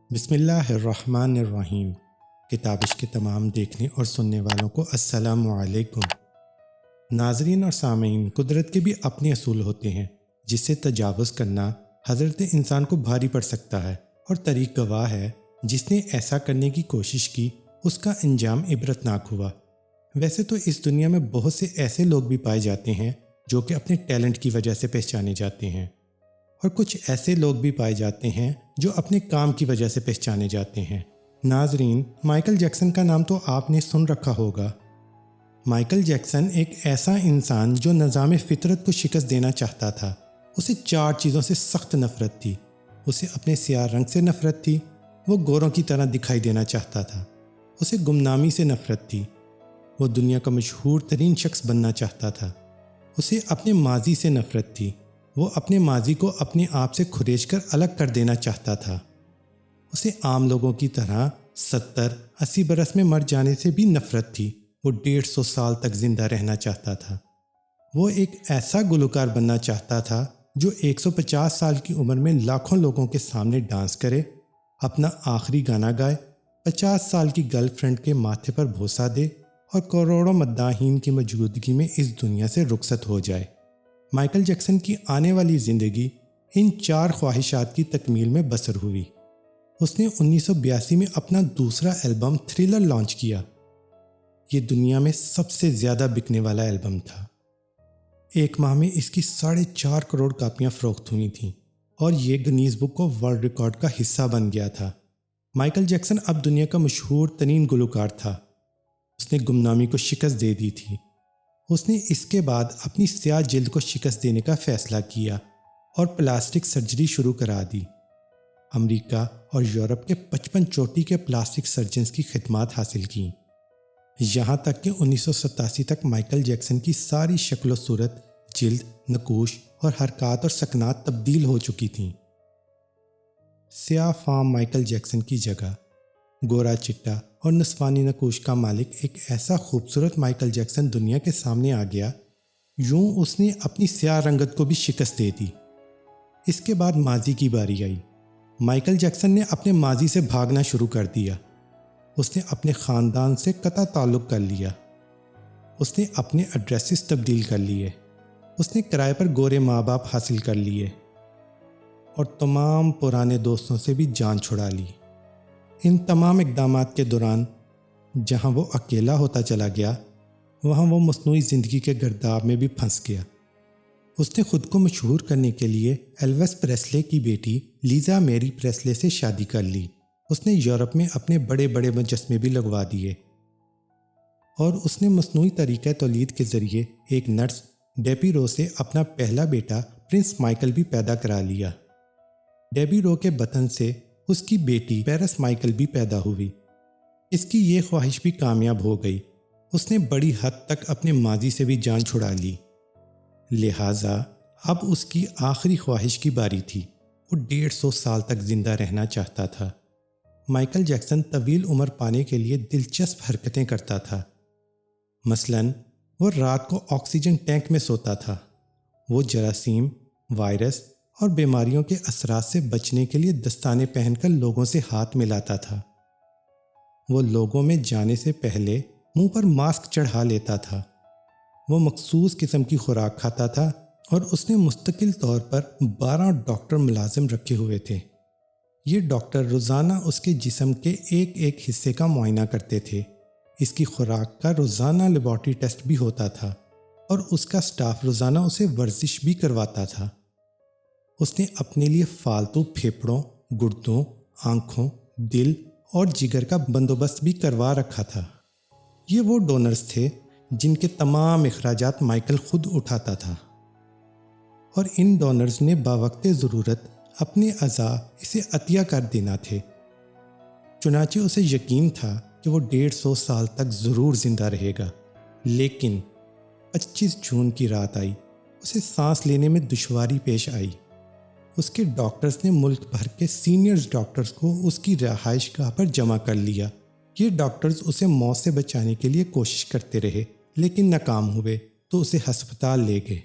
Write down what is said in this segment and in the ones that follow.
بسم اللہ الرحمن الرحیم۔ کتابش کے تمام دیکھنے اور سننے والوں کو السلام علیکم۔ ناظرین اور سامعین، قدرت کے بھی اپنے اصول ہوتے ہیں جس سے تجاوز کرنا حضرت انسان کو بھاری پڑ سکتا ہے، اور طریق گواہ ہے جس نے ایسا کرنے کی کوشش کی اس کا انجام عبرتناک ہوا۔ ویسے تو اس دنیا میں بہت سے ایسے لوگ بھی پائے جاتے ہیں جو کہ اپنے ٹیلنٹ کی وجہ سے پہچانے جاتے ہیں، اور کچھ ایسے لوگ بھی پائے جاتے ہیں جو اپنے کام کی وجہ سے پہچانے جاتے ہیں۔ ناظرین، مائیکل جیکسن کا نام تو آپ نے سن رکھا ہوگا۔ مائیکل جیکسن ایک ایسا انسان جو نظام فطرت کو شکست دینا چاہتا تھا۔ اسے 4 چیزوں سے سخت نفرت تھی۔ اسے اپنے سیاہ رنگ سے نفرت تھی، وہ گوروں کی طرح دکھائی دینا چاہتا تھا۔ اسے گمنامی سے نفرت تھی، وہ دنیا کا مشہور ترین شخص بننا چاہتا تھا۔ اسے اپنے ماضی سے نفرت تھی، وہ اپنے ماضی کو اپنے آپ سے کھریچ کر الگ کر دینا چاہتا تھا۔ اسے عام لوگوں کی طرح 70-80 برس میں مر جانے سے بھی نفرت تھی، وہ 150 سال تک زندہ رہنا چاہتا تھا۔ وہ ایک ایسا گلوکار بننا چاہتا تھا جو 150 سال کی عمر میں لاکھوں لوگوں کے سامنے ڈانس کرے، اپنا آخری گانا گائے، 50 سال کی گرل فرینڈ کے ماتھے پر بوسہ دے اور کروڑوں مداحین کی موجودگی میں اس دنیا سے رخصت ہو جائے۔ مائیکل جیکسن کی آنے والی زندگی ان 4 خواہشات کی تکمیل میں بسر ہوئی۔ اس نے 1982 میں اپنا دوسرا البم تھرلر لانچ کیا۔ یہ دنیا میں سب سے زیادہ بکنے والا البم تھا۔ 1 ماہ میں اس کی 4.5 کروڑ کاپیاں فروخت ہوئی تھیں، اور یہ گنیز بک کو ورلڈ ریکارڈ کا حصہ بن گیا تھا۔ مائیکل جیکسن اب دنیا کا مشہور ترین گلوکار تھا۔ اس نے گمنامی کو شکست دے دی تھی۔ اس نے اس کے بعد اپنی سیاہ جلد کو شکست دینے کا فیصلہ کیا اور پلاسٹک سرجری شروع کرا دی۔ امریکہ اور یورپ کے 55 چوٹی کے پلاسٹک سرجنز کی خدمات حاصل کیں، یہاں تک کہ 1987 تک مائیکل جیکسن کی ساری شکل و صورت، جلد، نقوش اور حرکات اور سکنات تبدیل ہو چکی تھیں۔ سیاہ فام مائیکل جیکسن کی جگہ گورا چٹا اور نسوانی نقوش کا مالک ایک ایسا خوبصورت مائیکل جیکسن دنیا کے سامنے آ گیا۔ یوں اس نے اپنی سیاہ رنگت کو بھی شکست دے دی۔ اس کے بعد ماضی کی باری آئی۔ مائیکل جیکسن نے اپنے ماضی سے بھاگنا شروع کر دیا۔ اس نے اپنے خاندان سے قطع تعلق کر لیا۔ اس نے اپنے ایڈریسز تبدیل کر لیے۔ اس نے کرائے پر گورے ماں باپ حاصل کر لیے اور تمام پرانے دوستوں سے بھی جان چھڑا لی۔ ان تمام اقدامات کے دوران جہاں وہ اکیلا ہوتا چلا گیا، وہاں وہ مصنوعی زندگی کے گرداب میں بھی پھنس گیا۔ اس نے خود کو مشہور کرنے کے لیے ایلوس پریسلے کی بیٹی لیزا میری پریسلے سے شادی کر لی۔ اس نے یورپ میں اپنے بڑے بڑے مجسمے بھی لگوا دیے، اور اس نے مصنوعی طریقہ تولید کے ذریعے ایک نرس ڈیبی رو سے اپنا پہلا بیٹا پرنس مائیکل بھی پیدا کرا لیا۔ ڈیبی رو کے بطن سے اس کی بیٹی پیرس مائیکل بھی پیدا ہوئی۔ اس کی یہ خواہش بھی کامیاب ہو گئی۔ اس نے بڑی حد تک اپنے ماضی سے بھی جان چھڑا لی، لہٰذا اب اس کی آخری خواہش کی باری تھی۔ وہ 150 سال تک زندہ رہنا چاہتا تھا۔ مائیکل جیکسن طویل عمر پانے کے لیے دلچسپ حرکتیں کرتا تھا۔ مثلاً وہ رات کو آکسیجن ٹینک میں سوتا تھا۔ وہ جراثیم، وائرس اور بیماریوں کے اثرات سے بچنے کے لیے دستانے پہن کر لوگوں سے ہاتھ ملاتا تھا۔ وہ لوگوں میں جانے سے پہلے منہ پر ماسک چڑھا لیتا تھا۔ وہ مخصوص قسم کی خوراک کھاتا تھا، اور اس نے مستقل طور پر 12 ڈاکٹر ملازم رکھے ہوئے تھے۔ یہ ڈاکٹر روزانہ اس کے جسم کے ایک حصے کا معائنہ کرتے تھے۔ اس کی خوراک کا روزانہ لیبارٹری ٹیسٹ بھی ہوتا تھا، اور اس کا سٹاف روزانہ اسے ورزش بھی کرواتا تھا۔ اس نے اپنے لیے فالتو پھیپھڑوں، گردوں، آنکھوں، دل اور جگر کا بندوبست بھی کروا رکھا تھا۔ یہ وہ ڈونرز تھے جن کے تمام اخراجات مائیکل خود اٹھاتا تھا، اور ان ڈونرز نے باوقت ضرورت اپنے اعضاء اسے عطیہ کر دینا تھے۔ چنانچہ اسے یقین تھا کہ وہ 150 سال تک ضرور زندہ رہے گا، لیکن 25 جون کی رات آئی۔ اسے سانس لینے میں دشواری پیش آئی۔ اس کے ڈاکٹرز نے ملک بھر کے سینئرز ڈاکٹرز کو اس کی رہائش گاہ پر جمع کر لیا۔ یہ ڈاکٹرز اسے موت سے بچانے کے لیے کوشش کرتے رہے، لیکن ناکام ہوئے تو اسے ہسپتال لے گئے۔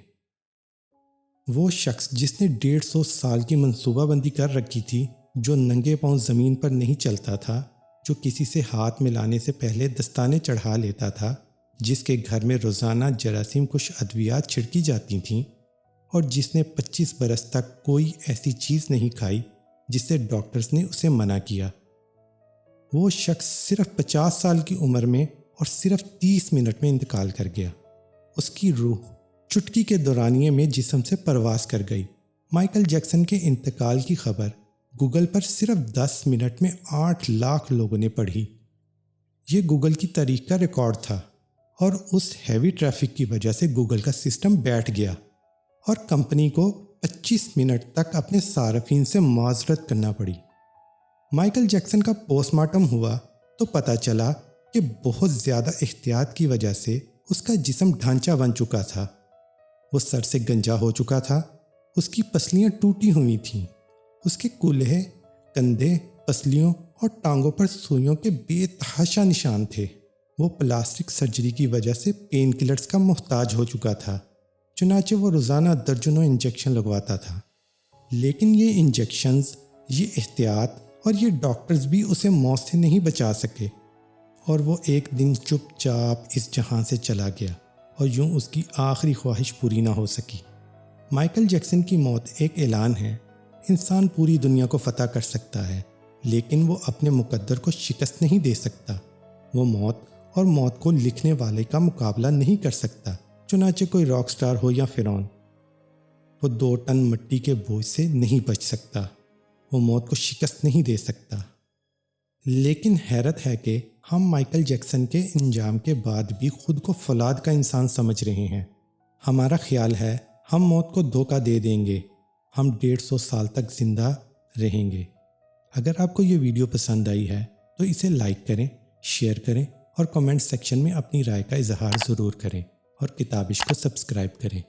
وہ شخص جس نے 150 سال کی منصوبہ بندی کر رکھی تھی، جو ننگے پاؤں زمین پر نہیں چلتا تھا، جو کسی سے ہاتھ ملانے سے پہلے دستانے چڑھا لیتا تھا، جس کے گھر میں روزانہ جراثیم کش ادویات چھڑکی جاتی تھیں، اور جس نے 25 برس تک کوئی ایسی چیز نہیں کھائی جس سے ڈاکٹرز نے اسے منع کیا۔ وہ شخص صرف 50 سال کی عمر میں اور صرف 30 منٹ میں انتقال کر گیا۔ اس کی روح چٹکی کے دورانیے میں جسم سے پرواز کر گئی۔ مائیکل جیکسن کے انتقال کی خبر گوگل پر صرف 10 منٹ میں 8 لاکھ لوگوں نے پڑھی۔ یہ گوگل کی تاریخ کا ریکارڈ تھا، اور اس ہیوی ٹریفک کی وجہ سے گوگل کا سسٹم بیٹھ گیا اور کمپنی کو 25 منٹ تک اپنے صارفین سے معذرت کرنا پڑی۔ مائیکل جیکسن کا پوسٹ مارٹم ہوا تو پتہ چلا کہ بہت زیادہ احتیاط کی وجہ سے اس کا جسم ڈھانچہ بن چکا تھا۔ وہ سر سے گنجا ہو چکا تھا، اس کی پسلیاں ٹوٹی ہوئی تھیں، اس کے کولہے، کندھے، پسلیوں اور ٹانگوں پر سوئیوں کے بے تحاشا نشان تھے۔ وہ پلاسٹک سرجری کی وجہ سے پین کلرز کا محتاج ہو چکا تھا، چنانچہ وہ روزانہ درجنوں انجیکشن لگواتا تھا۔ لیکن یہ انجیکشنز، یہ احتیاط اور یہ ڈاکٹرز بھی اسے موت سے نہیں بچا سکے، اور وہ ایک دن چپ چاپ اس جہاں سے چلا گیا، اور یوں اس کی آخری خواہش پوری نہ ہو سکی۔ مائیکل جیکسن کی موت ایک اعلان ہے۔ انسان پوری دنیا کو فتح کر سکتا ہے، لیکن وہ اپنے مقدر کو شکست نہیں دے سکتا۔ وہ موت اور موت کو لکھنے والے کا مقابلہ نہیں کر سکتا، چنانچہ کوئی راک سٹار ہو یا فرعون۔ وہ 2 ٹن مٹی کے بوجھ سے نہیں بچ سکتا، وہ موت کو شکست نہیں دے سکتا۔ لیکن حیرت ہے کہ ہم مائیکل جیکسن کے انجام کے بعد بھی خود کو فولاد کا انسان سمجھ رہے ہیں۔ ہمارا خیال ہے ہم موت کو دھوکہ دے دیں گے، ہم 150 سال تک زندہ رہیں گے۔ اگر آپ کو یہ ویڈیو پسند آئی ہے تو اسے لائک کریں، شیئر کریں اور کمنٹ سیکشن میں اپنی رائے کا اظہار ضرور کریں، اور کتابش کو سبسکرائب کریں۔